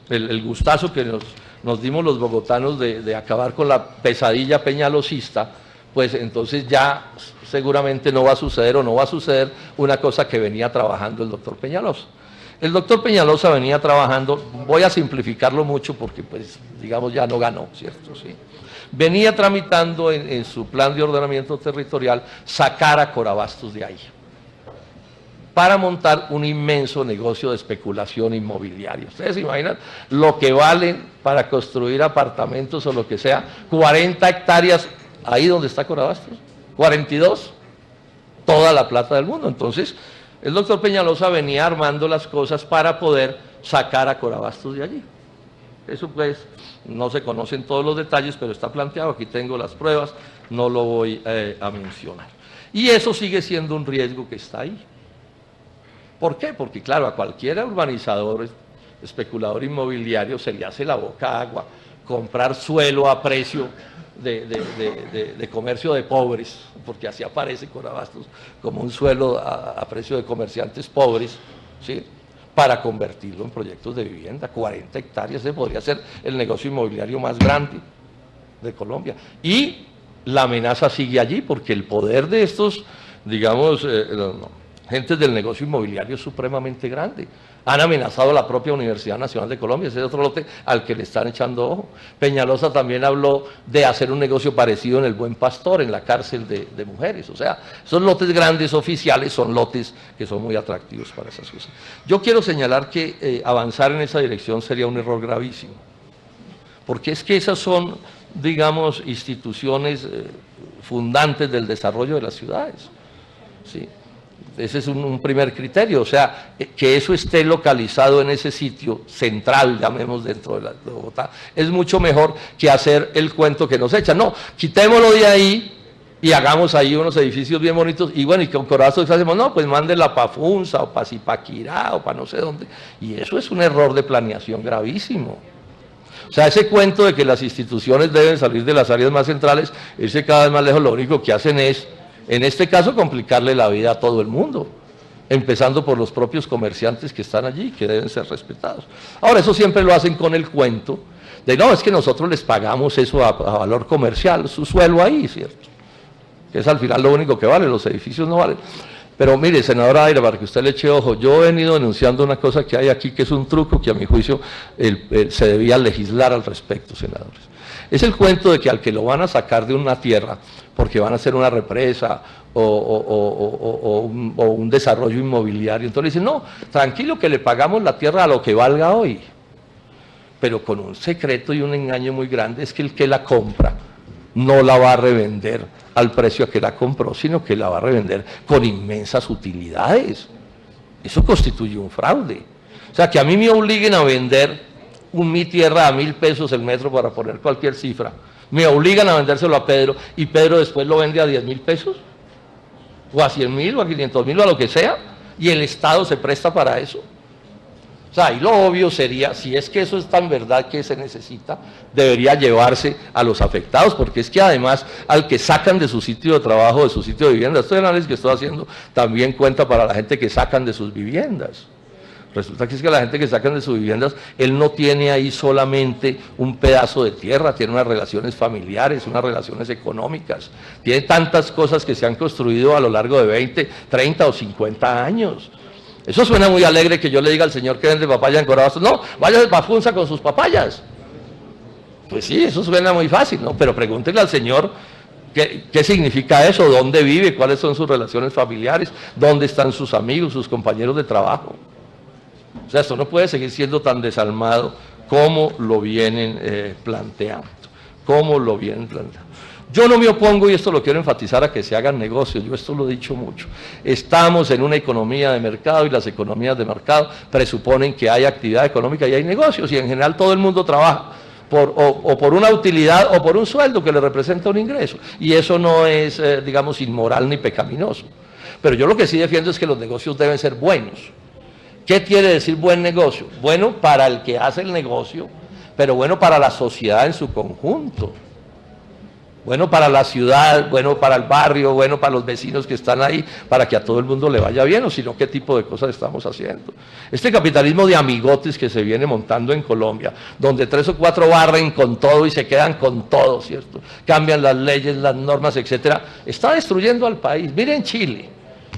A: el gustazo que nos dimos los bogotanos de acabar con la pesadilla peñalosista, pues entonces ya seguramente no va a suceder una cosa que venía trabajando el doctor Peñalosa. El doctor Peñalosa venía trabajando, voy a simplificarlo mucho porque pues digamos ya no ganó, ¿cierto? Sí. Venía tramitando en su plan de ordenamiento territorial sacar a Cora Bastos de ahí, para montar un inmenso negocio de especulación inmobiliaria. Ustedes se imaginan lo que valen para construir apartamentos o lo que sea, 40 hectáreas, ahí donde está Cora Bastos, 42, toda la plata del mundo. Entonces, el doctor Peñalosa venía armando las cosas para poder sacar a Cora Bastos de allí. Eso pues, no se conocen todos los detalles, pero está planteado, aquí tengo las pruebas, no lo voy a mencionar. Y eso sigue siendo un riesgo que está ahí. ¿Por qué? Porque claro, a cualquier urbanizador, especulador inmobiliario se le hace la boca agua comprar suelo a precio de comercio de pobres, porque así aparece Corabastos como un suelo a precio de comerciantes pobres, ¿sí?, para convertirlo en proyectos de vivienda. 40 hectáreas, ese podría ser el negocio inmobiliario más grande de Colombia. Y la amenaza sigue allí, porque el poder de estos, digamos, gentes del negocio inmobiliario es supremamente grande. Han amenazado a la propia Universidad Nacional de Colombia, ese es otro lote al que le están echando ojo. Peñalosa también habló de hacer un negocio parecido en el Buen Pastor, en la cárcel de mujeres. O sea, esos lotes grandes oficiales son lotes que son muy atractivos para esas cosas. Yo quiero señalar que avanzar en esa dirección sería un error gravísimo, porque es que esas son, digamos, instituciones fundantes del desarrollo de las ciudades, ¿sí? Ese es un primer criterio, o sea, que eso esté localizado en ese sitio central, llamemos, dentro de Bogotá, es mucho mejor que hacer el cuento que nos echan. No, quitémoslo de ahí y hagamos ahí unos edificios bien bonitos, y bueno, y con Corabastos hacemos, no, pues mándenla para Funza, o para Zipaquirá, o para no sé dónde, y eso es un error de planeación gravísimo. O sea, ese cuento de que las instituciones deben salir de las áreas más centrales, irse cada vez más lejos, lo único que hacen es, en este caso, complicarle la vida a todo el mundo, empezando por los propios comerciantes que están allí, que deben ser respetados. Ahora, eso siempre lo hacen con el cuento de, no, es que nosotros les pagamos eso a valor comercial, su suelo ahí, ¿cierto? Que es al final lo único que vale, los edificios no valen. Pero mire, senadora Aira, para que usted le eche ojo, yo he venido denunciando una cosa que hay aquí, que es un truco que a mi juicio se debía legislar al respecto, senadores. Es el cuento de que al que lo van a sacar de una tierra, porque van a hacer una represa o un desarrollo inmobiliario, entonces le dicen, no, tranquilo que le pagamos la tierra a lo que valga hoy, pero con un secreto y un engaño muy grande, es que el que la compra no la va a revender al precio a que la compró, sino que la va a revender con inmensas utilidades. Eso constituye un fraude. O sea, que a mí me obliguen a vender mi tierra a 1.000 pesos el metro, para poner cualquier cifra, me obligan a vendérselo a Pedro, y Pedro después lo vende a 10.000 pesos, o a 100.000, o a 500.000, o a lo que sea, y el Estado se presta para eso. O sea, y lo obvio sería, si es que eso es tan verdad que se necesita, debería llevarse a los afectados, porque es que además al que sacan de su sitio de trabajo, de su sitio de vivienda, este análisis que estoy haciendo también cuenta para la gente que sacan de sus viviendas. Resulta que es que la gente que sacan de sus viviendas, él no tiene ahí solamente un pedazo de tierra, tiene unas relaciones familiares, unas relaciones económicas, tiene tantas cosas que se han construido a lo largo de 20, 30 o 50 años. Eso suena muy alegre que yo le diga al señor que vende papaya en Corabastos, no, váyase para Funza con sus papayas. Pues sí, eso suena muy fácil, ¿no? Pero pregúntenle al señor qué significa eso, dónde vive, cuáles son sus relaciones familiares, dónde están sus amigos, sus compañeros de trabajo. O sea, esto no puede seguir siendo tan desalmado como lo vienen planteando, Yo no me opongo, y esto lo quiero enfatizar, a que se hagan negocios, yo esto lo he dicho mucho. Estamos en una economía de mercado, y las economías de mercado presuponen que hay actividad económica y hay negocios, y en general todo el mundo trabaja por una utilidad o por un sueldo que le representa un ingreso, y eso no es, digamos, inmoral ni pecaminoso. Pero yo lo que sí defiendo es que los negocios deben ser buenos. ¿Qué quiere decir buen negocio? Bueno para el que hace el negocio, pero bueno para la sociedad en su conjunto. Bueno para la ciudad, bueno para el barrio, bueno para los vecinos que están ahí, para que a todo el mundo le vaya bien, o si no, ¿qué tipo de cosas estamos haciendo? Este capitalismo de amigotes que se viene montando en Colombia, donde 3 o 4 barren con todo y se quedan con todo, ¿cierto? Cambian las leyes, las normas, etcétera, está destruyendo al país. Miren Chile,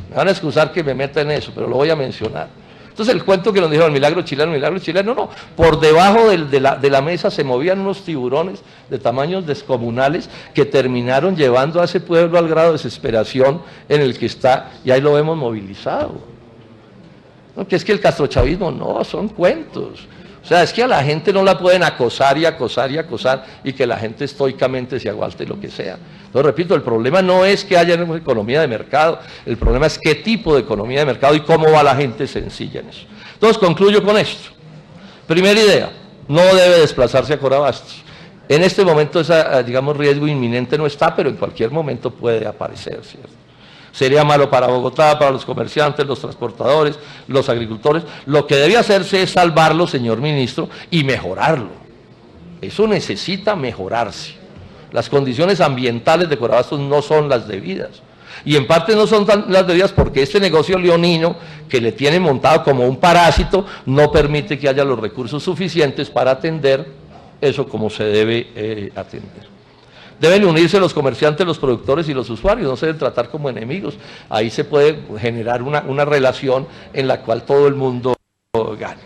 A: me van a excusar que me meta en eso, pero lo voy a mencionar. Entonces el cuento que nos dijeron, milagro chileno, no, por debajo de la mesa se movían unos tiburones de tamaños descomunales que terminaron llevando a ese pueblo al grado de desesperación en el que está, y ahí lo vemos movilizado. No, que es que el castrochavismo, no, son cuentos. O sea, es que a la gente no la pueden acosar y acosar y acosar, y que la gente estoicamente se aguante lo que sea. Entonces, repito, el problema no es que haya una economía de mercado, el problema es qué tipo de economía de mercado y cómo va la gente sencilla en eso. Entonces, concluyo con esto. Primera idea, no debe desplazarse a Corabastos. En este momento ese, digamos, riesgo inminente no está, pero en cualquier momento puede aparecer, ¿cierto? Sería malo para Bogotá, para los comerciantes, los transportadores, los agricultores. Lo que debe hacerse es salvarlo, señor ministro, y mejorarlo. Eso necesita mejorarse. Las condiciones ambientales de Corabastos no son las debidas. Y en parte no son las debidas porque este negocio leonino, que le tiene montado como un parásito, no permite que haya los recursos suficientes para atender eso como se debe atender. Deben unirse los comerciantes, los productores y los usuarios, no se deben tratar como enemigos. Ahí se puede generar una relación en la cual todo el mundo gane.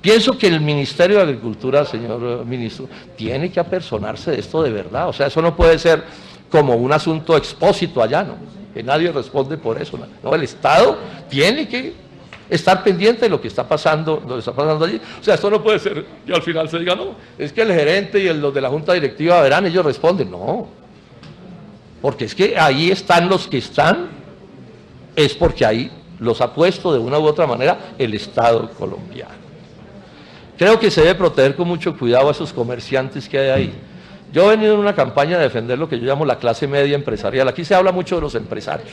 A: Pienso que el Ministerio de Agricultura, señor ministro, tiene que apersonarse de esto de verdad. O sea, eso no puede ser como un asunto expósito allá, ¿no? Que nadie responde por eso. No, el Estado tiene que estar pendiente de lo que está pasando allí. O sea, esto no puede ser que al final se diga, no, es que el gerente y los de la junta directiva verán, ellos responden. No, porque es que ahí están los que están, es porque ahí los ha puesto de una u otra manera el Estado colombiano. Creo que se debe proteger con mucho cuidado a esos comerciantes que hay ahí. Yo he venido en una campaña a defender lo que yo llamo la clase media empresarial. Aquí se habla mucho de los empresarios.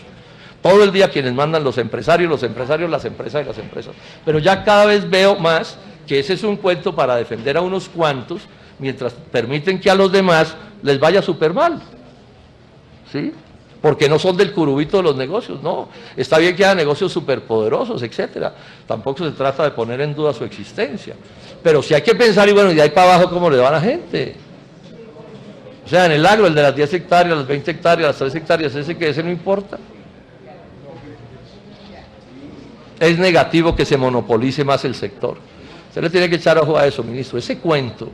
A: Todo el día quienes mandan los empresarios, las empresas y las empresas. Pero ya cada vez veo más que ese es un cuento para defender a unos cuantos, mientras permiten que a los demás les vaya súper mal. ¿Sí? Porque no son del curubito de los negocios, no. Está bien que haya negocios superpoderosos, etcétera. Tampoco se trata de poner en duda su existencia. Pero sí hay que pensar, y bueno, y de ahí para abajo, ¿cómo le va a la gente? O sea, en el agro, el de las 10 hectáreas, las 20 hectáreas, las 3 hectáreas, ese no importa. Es negativo que se monopolice más el sector. Usted le tiene que echar ojo a eso, ministro. Ese cuento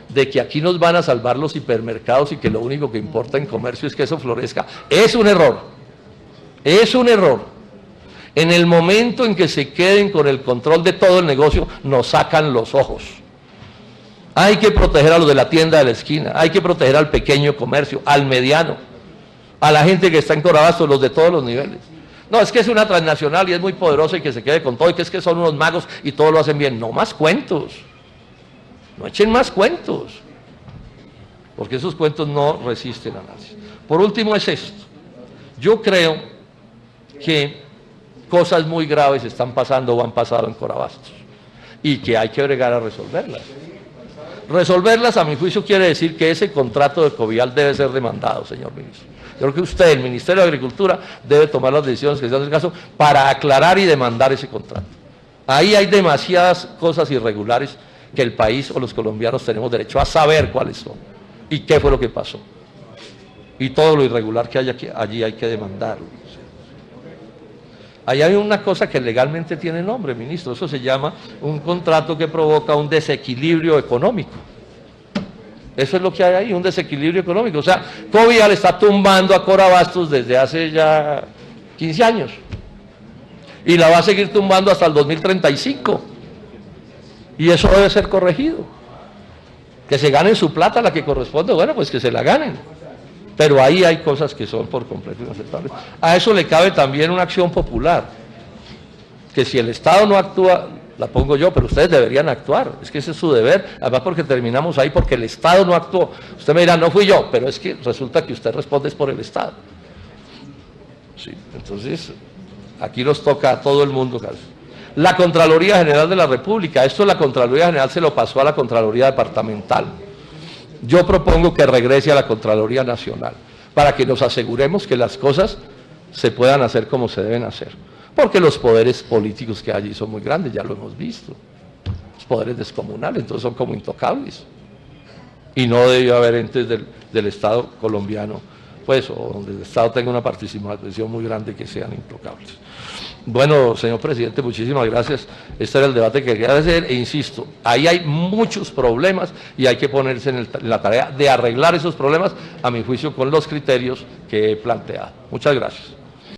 A: de que aquí nos van a salvar los hipermercados y que lo único que importa en comercio es que eso florezca, es un error. Es un error. En el momento en que se queden con el control de todo el negocio, nos sacan los ojos. Hay que proteger a los de la tienda de la esquina, hay que proteger al pequeño comercio, al mediano, a la gente que está en Corabastos, los de todos los niveles. No, es que es una transnacional y es muy poderosa y que se quede con todo, y que es que son unos magos y todo lo hacen bien. No más cuentos. No echen más cuentos. Porque esos cuentos no resisten análisis. Por último es esto. Yo creo que cosas muy graves están pasando o han pasado en Corabastos y que hay que bregar a resolverlas. Resolverlas, a mi juicio, quiere decir que ese contrato de Covial debe ser demandado, señor ministro. Yo creo que usted, el Ministerio de Agricultura, debe tomar las decisiones que sean del caso para aclarar y demandar ese contrato. Ahí hay demasiadas cosas irregulares que el país o los colombianos tenemos derecho a saber cuáles son y qué fue lo que pasó. Y todo lo irregular que hay allí hay que demandarlo. Ahí hay una cosa que legalmente tiene nombre, ministro, eso se llama un contrato que provoca un desequilibrio económico. Eso es lo que hay ahí, un desequilibrio económico. O sea, Covial está tumbando a Corabastos desde hace ya 15 años. Y la va a seguir tumbando hasta el 2035. Y eso debe ser corregido. Que se ganen su plata, la que corresponde, bueno, pues que se la ganen. Pero ahí hay cosas que son por completo inaceptables. A eso le cabe también una acción popular. Que si el Estado no actúa, la pongo yo, pero ustedes deberían actuar. Es que ese es su deber, además porque terminamos ahí porque el Estado no actuó. Usted me dirá, no fui yo, pero es que resulta que usted responde es por el Estado. Sí, entonces, aquí nos toca a todo el mundo casi. La Contraloría General de la República, esto la Contraloría General se lo pasó a la Contraloría Departamental. Yo propongo que regrese a la Contraloría Nacional, para que nos aseguremos que las cosas se puedan hacer como se deben hacer. Porque los poderes políticos que hay allí son muy grandes, ya lo hemos visto. Los poderes descomunales, entonces son como intocables. Y no debió haber entes del Estado colombiano, pues, o donde el Estado tenga una participación muy grande que sean intocables. Bueno, señor presidente, muchísimas gracias. Este era el debate que quería hacer e insisto, ahí hay muchos problemas y hay que ponerse en la tarea de arreglar esos problemas, a mi juicio, con los criterios que he planteado. Muchas gracias.